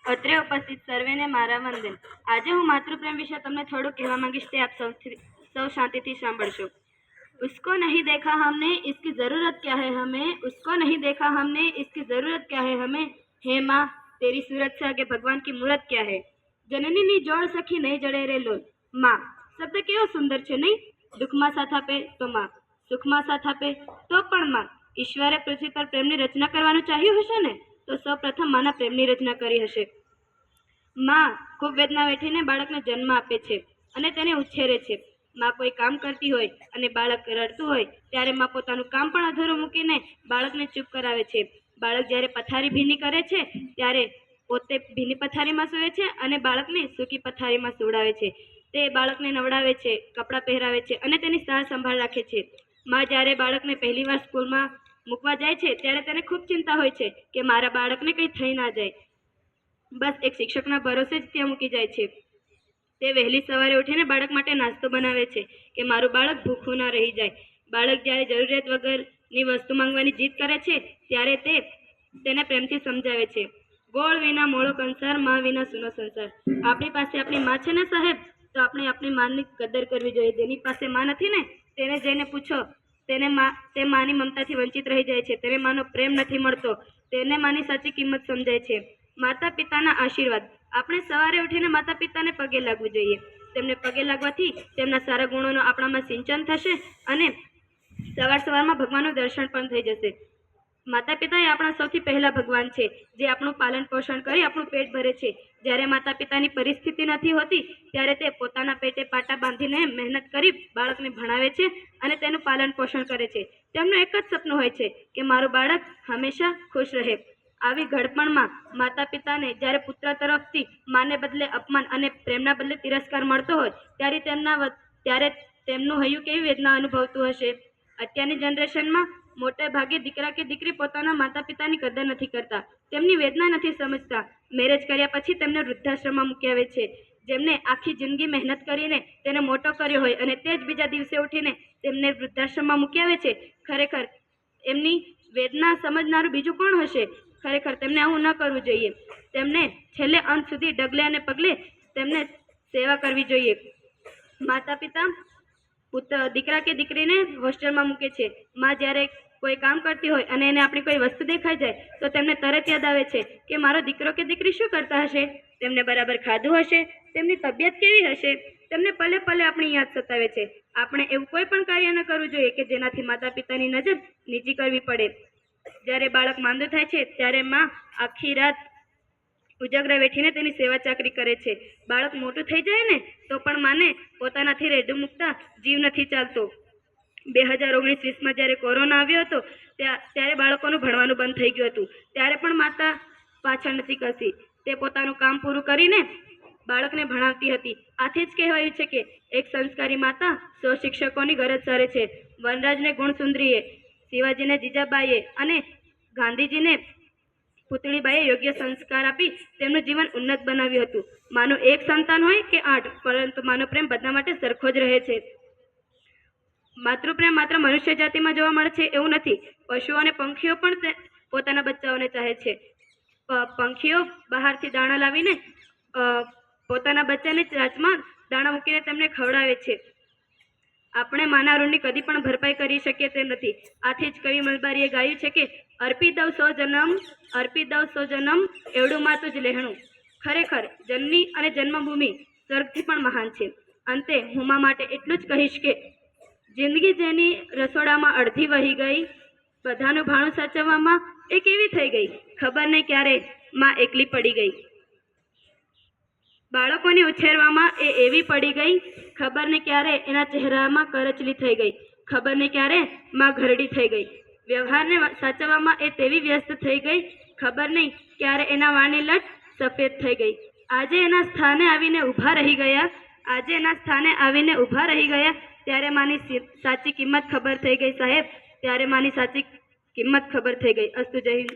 અત્રે ઉપસ્થિत સર્વેને મારા વંદન। આજે હું માતૃપ્રેમ વિશે તમને થોડું કહેવા માંગીશ, તે આપ સૌ શાંતિથી સાંભળશો। उसको नहीं देखा हमने इसकी ज़रूरत क्या है हमें, उसको नहीं देखा हमने इसकी ज़रूरत क्या है हमें, हे माँ तेरी सूरत से आगे भगवान की मूरत क्या है। जननीनी जोड़ सखी नहीं जड़े रे लोल। माँ शब्द केवो सुंदर है नहीं। दुखમાં સાથ આપે તો માँ, સુખમાં સાથ આપે તો પણ માँ। ઈશ્વરે પૃથ્વી પર પ્રેમની રચના કરવાનું ચાહ્યું હશે ને, તો સૌપ્રથમ માના પ્રેમની રચના કરી હશે। माँ खूब वेदना वेठीने बाळकने जन्म आपे छे अने तेने उछेरे छे। माँ कोई काम करती होय अने बाळक रडतुं होय त्यारे माँ पोतानुं काम पण अधूरुं मूकीने बाळकने चूप करावे छे। बाळक ज्यारे पथारी भीनी करे छे त्यारे पोते भीनी पथारीमां सूवे छे अने बाळकने सूकी पथारीमां सुवडावे छे। ते बाळकने नवडावे छे, कपड़ा पहेरावे छे अने तेनी सार संभाळ राखे छे। माँ ज्यारे बाळकने पहेलीवार स्कूलमां मूकवा जाय छे त्यारे तेने खूब चिंता होय छे के मारा बाळकने कंई थई ना जाय। बस एक शिक्षकना भरोसे ज त्यां मूकी जाय छे। ते वहेली सवारे उठीने बाळक माटे नास्तो बनावे छे के मारुं बाळक भूखुं न रही जाय। बाळक ज्यारे जरूरियात वगरनी वस्तु मांगवानी जीद करे छे त्यारे तेने प्रेमथी समजावे छे। गोळ विना मोळो कंसार, मां विना सूनो संसार। आपणी पासे आपणी मां छे ने साहेब, तो आपणे आपणी मांनी कदर करवी जोईए। जेनी पासे मां नथी ने तेने जईने पूछो, ते मांनी ममताथी वंचित रही जाय छे। तेने मांनो प्रेम नथी मळतो, तेने मांनी साची किंमत समजाय छे। माता पिताना आशीर्वाद। આપણે સવારે ઉઠીને માતા પિતાને પગે લાગવું જોઈએ। તેમને પગે લાગવાથી તેમના સારા ગુણોનો આપણામાં સિંચન થશે અને સવારમાં ભગવાનનું દર્શન પણ થઈ જશે। માતા પિતા એ આપણા સૌથી પહેલા ભગવાન છે, જે આપણું પાલન પોષણ કરી આપણું પેટ ભરે છે। જ્યારે માતા પિતાની પરિસ્થિતિ નથી હોતી ત્યારે તે પોતાના પેટે પાટા બાંધીને મહેનત કરી બાળકને ભણાવે છે અને તેનું પાલન પોષણ કરે છે। તેમનું એક જ સપનું હોય છે કે મારું બાળક હંમેશા ખુશ રહે। આવી ઘડપણમાં માતા પિતાને જ્યારે પુત્ર તરફથી માને બદલે અપમાન અને પ્રેમના બદલે તિરસ્કાર મળતો હોય ત્યારે તેમનું હૈયું કેવી વેદના અનુભવતું હશે। અત્યારની જનરેશનમાં મોટે ભાગે દીકરા કે દીકરી પોતાના માતા પિતાની કદર નથી કરતા, તેમની વેદના નથી સમજતા। મેરેજ કર્યા પછી તેમને વૃદ્ધાશ્રમમાં મૂકી આવે છે, જેમને આખી જિંદગી મહેનત કરીને તેને મોટો કર્યો હોય અને તે જ બીજા દિવસે ઉઠીને તેમને વૃદ્ધાશ્રમમાં મૂકી આવે છે। ખરેખર એમની વેદના સમજનારું બીજું કોણ હશે। ખરેખર તેમને આવું ન કરવું જોઈએ। તેમને છેલ્લે અંત સુધી ડગલે અને પગલે તેમને સેવા કરવી જોઈએ। માતા પિતા દીકરા કે દીકરીને હોસ્ટેલમાં મૂકે છે। માં જ્યારે કોઈ કામ કરતી હોય અને એને આપણી કોઈ વસ્તુ દેખાઈ જાય તો તેમને તરત યાદ આવે છે કે મારો દીકરો કે દીકરી શું કરતા હશે, તેમને બરાબર ખાધું હશે, તેમની તબિયત કેવી હશે। તેમને પલે પલે આપણી યાદ સતાવે છે। આપણે એવું કોઈ પણ કાર્ય ન કરવું જોઈએ કે જેનાથી માતા પિતાની નજર નીચી કરવી પડે। જ્યારે બાળક માંદું થાય છે ત્યારે માં આખી રાત ઉજાગરા વેઠીને તેની સેવા ચાકરી કરે છે। બાળક મોટું થઈ જાય ને તો પણ માને પોતાનાથી રેડું મૂકતા જીવ નથી ચાલતો। 2019-20માં જ્યારે કોરોના આવ્યો હતો ત્યારે બાળકોનું ભણવાનું બંધ થઈ ગયું હતું, ત્યારે પણ માતા પાછળ નથી કરતી। તે પોતાનું કામ પૂરું કરીને બાળકને ભણાવતી હતી। આથી જ કહેવાયું છે કે એક સંસ્કારી માતા 100 શિક્ષકોની ગરજ સરે છે। વનરાજને ગુણસુંદરીએ, શિવાજીને જીજાબાઈએ અને ગાંધીજીને પુતળીબાઈએ યોગ્ય સંસ્કાર આપી તેમનું જીવન ઉન્નત બનાવ્યું હતું। માનું એક સંતાન હોય કે 8, પરંતુ માનો પ્રેમ બધા માટે સરખો જ રહે છે। માતૃપ્રેમ માત્ર મનુષ્ય જાતિમાં જોવા મળે છે એવું નથી, પશુઓ અને પંખીઓ પણ પોતાના બચ્ચાઓને ચાહે છે। પંખીઓ બહારથી દાણા લાવીને પોતાના બચ્ચાને ચાંચમાં દાણા મૂકીને તેમને ખવડાવે છે। આપણે માના ઋણની કદી પણ ભરપાઈ કરી શકીએ તેમ નથી। આથી જ કવિ મલબારીએ ગાયું છે કે અર્પી દઉં 100 જન્મ એવડું માતું જ લહેણું। ખરેખર જનની અને જન્મભૂમિ સ્વર્ગથી પણ મહાન છે। અંતે હું મા માટે એટલું જ કહીશ કે જિંદગી જેની રસોડામાં અડધી વહી ગઈ, બધાનું ભાણું સાચવવામાં એ કેવી થઈ ગઈ, ખબર નહીં ક્યારે માં એકલી પડી ગઈ। બાળકોને ઉછેરવામાં એ એવી પડી ગઈ, ખબર નહીં ક્યારે એના ચહેરામાં કરચલી થઈ ગઈ, ખબર નહીં ક્યારે માં ઘરડી થઈ ગઈ। વ્યવહારને સાચવવામાં એ તેવી વ્યસ્ત થઈ ગઈ, ખબર નહીં ક્યારે એના વાળની લટ સફેદ થઈ ગઈ। આજે એના સ્થાને આવીને ઊભા રહી ગયા ત્યારે માની સાચી કિંમત ખબર થઈ ગઈ સાહેબ, ત્યારે માની સાચી કિંમત ખબર થઈ ગઈ। અસ્તુ, જય હિન્દ।